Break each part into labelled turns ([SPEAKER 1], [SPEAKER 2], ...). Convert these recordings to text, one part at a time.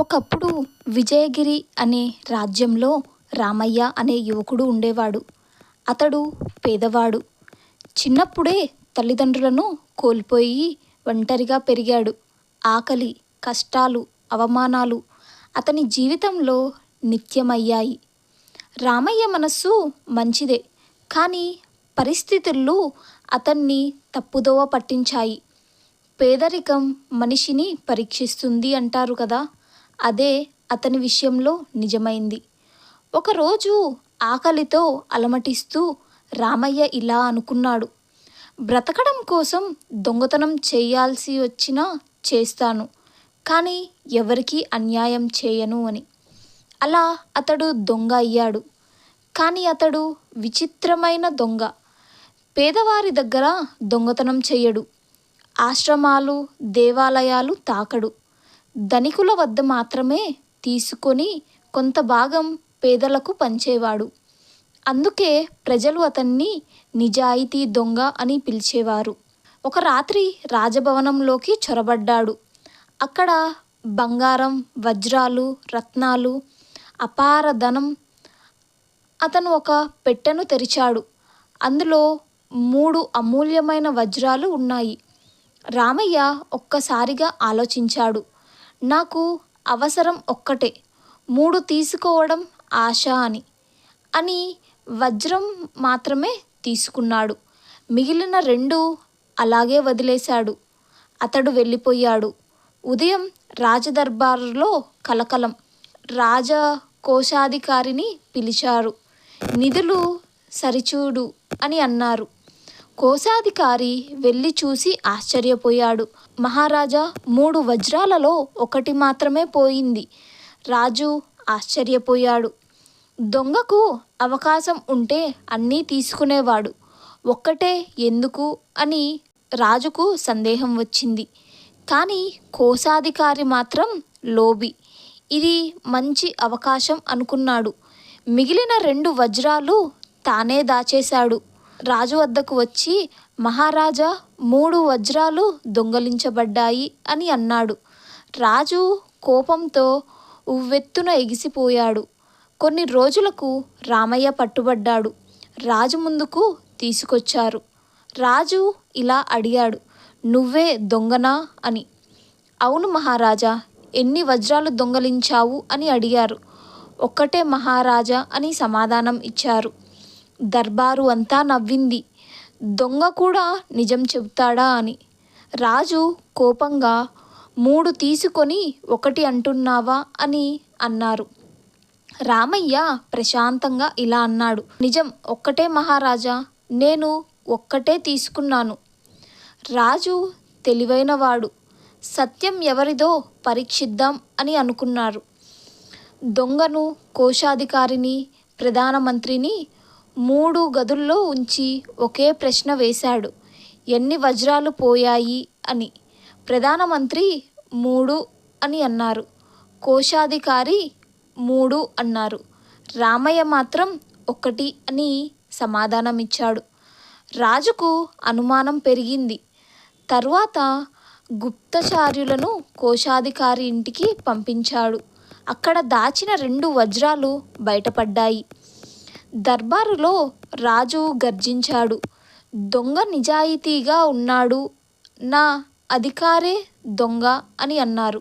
[SPEAKER 1] ఒకప్పుడు విజయగిరి అనే రాజ్యంలో రామయ్య అనే యువకుడు ఉండేవాడు. అతడు పేదవాడు. చిన్నప్పుడే తల్లిదండ్రులను కోల్పోయి ఒంటరిగా పెరిగాడు. ఆకలి, కష్టాలు, అవమానాలు అతని జీవితంలో నిత్యమయ్యాయి. రామయ్య మనస్సు మంచిదే, కానీ పరిస్థితులు అతన్ని తప్పుదోవ పట్టించాయి. పేదరికం మనిషిని పరీక్షిస్తుంది అంటారు కదా, అదే అతని విషయంలో నిజమైంది. ఒకరోజు ఆకలితో అలమటిస్తూ రామయ్య ఇలా అనుకున్నాడు: బ్రతకడం కోసం దొంగతనం చేయాల్సి వచ్చినా చేస్తాను, కానీ ఎవరికీ అన్యాయం చేయను అని. అలా అతడు దొంగ అయ్యాడు. కానీ అతడు విచిత్రమైన దొంగ. పేదవారి దగ్గర దొంగతనం చెయ్యడు. ఆశ్రమాలు, దేవాలయాలు తాకడు. ధనికుల వద్ద మాత్రమే తీసుకొని కొంత భాగం పేదలకు పంచేవాడు. అందుకే ప్రజలు అతన్ని నిజాయితీ దొంగ అని పిలిచేవారు. ఒక రాత్రి రాజభవనంలోకి చొరబడ్డాడు. అక్కడ బంగారం, వజ్రాలు, రత్నాలు, అపార ధనం. అతను ఒక పెట్టెను తెరిచాడు. అందులో 3 అమూల్యమైన వజ్రాలు ఉన్నాయి. రామయ్య ఒక్కసారిగా ఆలోచించాడు. నాకు అవసరం ఒక్కటే, 3 తీసుకోవడం ఆశ అని వజ్రం మాత్రమే తీసుకున్నాడు. మిగిలిన 2 అలాగే వదిలేశాడు. అతడు వెళ్ళిపోయాడు. ఉదయం రాజదర్బారులో కలకలం. కోశాధికారిని పిలిచారు. నిధులు సరిచూడు అని అన్నారు. కోశాధికారి వెళ్ళి చూసి ఆశ్చర్యపోయాడు. మహారాజా, 3 వజ్రాలలో 1 మాత్రమే పోయింది. రాజు ఆశ్చర్యపోయాడు. దొంగకు అవకాశం ఉంటే అన్నీ తీసుకునేవాడు, ఒక్కటే ఎందుకు అని రాజుకు సందేహం వచ్చింది. కానీ కోశాధికారి మాత్రం లోబి. ఇది మంచి అవకాశం అనుకున్నాడు. మిగిలిన 2 వజ్రాలు తానే దాచేశాడు. రాజు వద్దకు వచ్చి, మహారాజా, 3 వజ్రాలు దొంగలించబడ్డాయి అని అన్నాడు. రాజు కోపంతో ఉవ్వెత్తున ఎగిసిపోయాడు. కొన్ని రోజులకు రామయ్య పట్టుబడ్డాడు. రాజు ముందుకు తీసుకొచ్చారు. రాజు ఇలా అడిగాడు: నువ్వే దొంగనా అని. అవును మహారాజా. ఎన్ని వజ్రాలు దొంగలించావు అని అడిగారు. ఒక్కటే మహారాజా అని సమాధానం ఇచ్చారు. దర్బారు అంతా నవ్వింది. దొంగ కూడా నిజం చెబుతాడా అని. రాజు కోపంగా, 3 తీసుకొని 1 అంటున్నావా అని అన్నారు. రామయ్య ప్రశాంతంగా ఇలా అన్నాడు: నిజం ఒక్కటే మహారాజా, నేను ఒక్కటే తీసుకున్నాను. రాజు తెలివైనవాడు. సత్యం ఎవరిదో పరీక్షిద్దాం అని అనుకున్నారు. దొంగను, కోశాధికారిని, ప్రధానమంత్రిని 3 గదుల్లో ఉంచి ఒకే ప్రశ్న వేశాడు: ఎన్ని వజ్రాలు పోయాయి అని. ప్రధానమంత్రి 3 అని అన్నారు. కోశాధికారి 3 అన్నారు. రామయ్య మాత్రం 1 అని సమాధానమిచ్చాడు. రాజుకు అనుమానం పెరిగింది. తరువాత గుప్తచార్యులను కోశాధికారి ఇంటికి పంపించాడు. అక్కడ దాచిన 2 వజ్రాలు బయటపడ్డాయి. దర్బారులో రాజు గర్జించాడు: దొంగ నిజాయితీగా ఉన్నాడు, నా అధికారే దొంగ అని అన్నారు.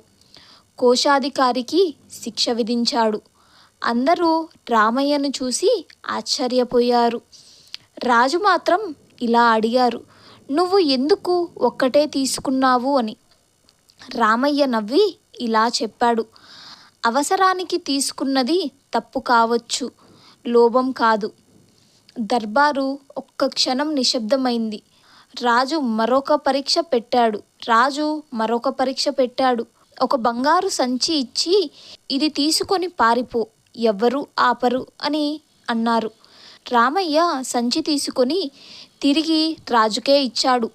[SPEAKER 1] కోశాధికారికి శిక్ష విధించాడు. అందరూ రామయ్యను చూసి ఆశ్చర్యపోయారు. రాజు మాత్రం ఇలా అడిగారు: నువ్వు ఎందుకు ఒక్కటే తీసుకున్నావు అని. రామయ్య నవ్వి ఇలా చెప్పాడు: అవసరానికి తీసుకున్నది తప్పు కావచ్చు, లోభం కాదు. దర్బారు ఒక్క క్షణం నిశ్శబ్దమైంది. రాజు మరొక పరీక్ష పెట్టాడు. ఒక బంగారు సంచి ఇచ్చి, ఇది తీసుకొని పారిపో, ఎవ్వరూ ఆపరు అని అన్నారు. రామయ్య సంచి తీసుకొని తిరిగి రాజుకే ఇచ్చాడు.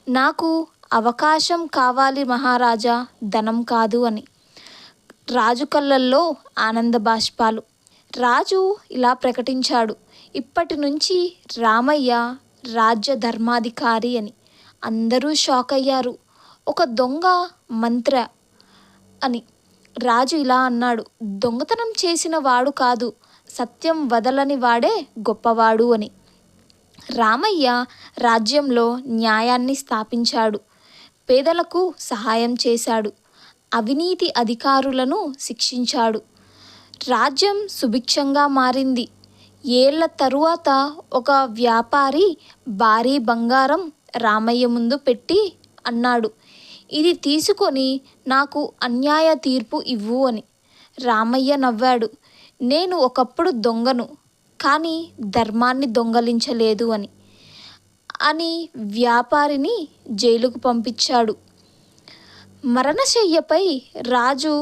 [SPEAKER 1] నాకు అవకాశం కావాలి మహారాజా, ధనం కాదు అని. రాజు కళ్ళల్లో ఆనంద బాష్పాలు. రాజు ఇలా ప్రకటించాడు: ఇప్పటి నుంచి రామయ్య రాజ్య ధర్మాధికారి అని. అందరూ షాక్ అయ్యారు. ఒక దొంగ మంత్రి అని. రాజు ఇలా అన్నాడు, దొంగతనం చేసిన వాడు కాదు, సత్యం వదలని వాడే గొప్పవాడు అని. రామయ్య రాజ్యంలో న్యాయాన్ని స్థాపించాడు, పేదలకు సహాయం చేశాడు, అవినీతి అధికారులను శిక్షించాడు. రాజ్యం సుభిక్షంగా మారింది. ఏళ్ల తరువాత ఒక వ్యాపారి భారీ బంగారం రామయ్య ముందు పెట్టి అన్నాడు, ఇది తీసుకొని నాకు అన్యాయ తీర్పు ఇవ్వు అని. రామయ్య నవ్వాడు, నేను ఒకప్పుడు దొంగను, కానీ ధర్మాన్ని దొంగలించలేదు అని వ్యాపారిని జైలుకు పంపించాడు. మరణశయ్యపై రాజు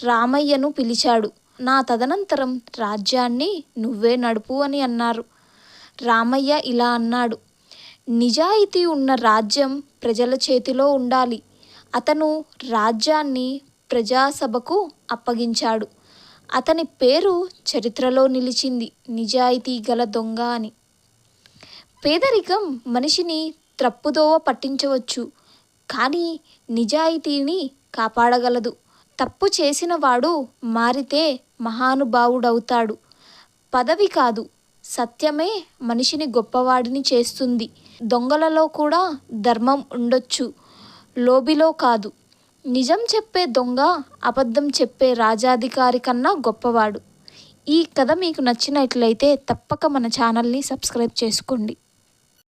[SPEAKER 1] రామయ్యను పిలిచాడు. నా తదనంతరం రాజ్యాన్ని నువ్వే నడుపు అని అన్నారు. రామయ్య ఇలా అన్నాడు, నిజాయితీ ఉన్న రాజ్యం ప్రజల చేతిలో ఉండాలి. అతను రాజ్యాన్ని ప్రజాసభకు అప్పగించాడు. అతని పేరు చరిత్రలో నిలిచింది, నిజాయితీ గల దొంగ అని. పేదరికం మనిషిని త్రప్పుదోవ పట్టించవచ్చు, కానీ నిజాయితీని కాపాడగలదు. తప్పు చేసిన వాడు మారితే మహానుభావుడవుతాడు. పదవి కాదు, సత్యమే మనిషిని గొప్పవాడిని చేస్తుంది. దొంగలలో కూడా ధర్మం ఉండొచ్చు, లోబిలో కాదు. నిజం చెప్పే దొంగ అబద్ధం చెప్పే రాజాధికారి కన్నా గొప్పవాడు. ఈ కథ మీకు నచ్చినట్లయితే తప్పక మన ఛానల్ని సబ్స్క్రైబ్ చేసుకోండి.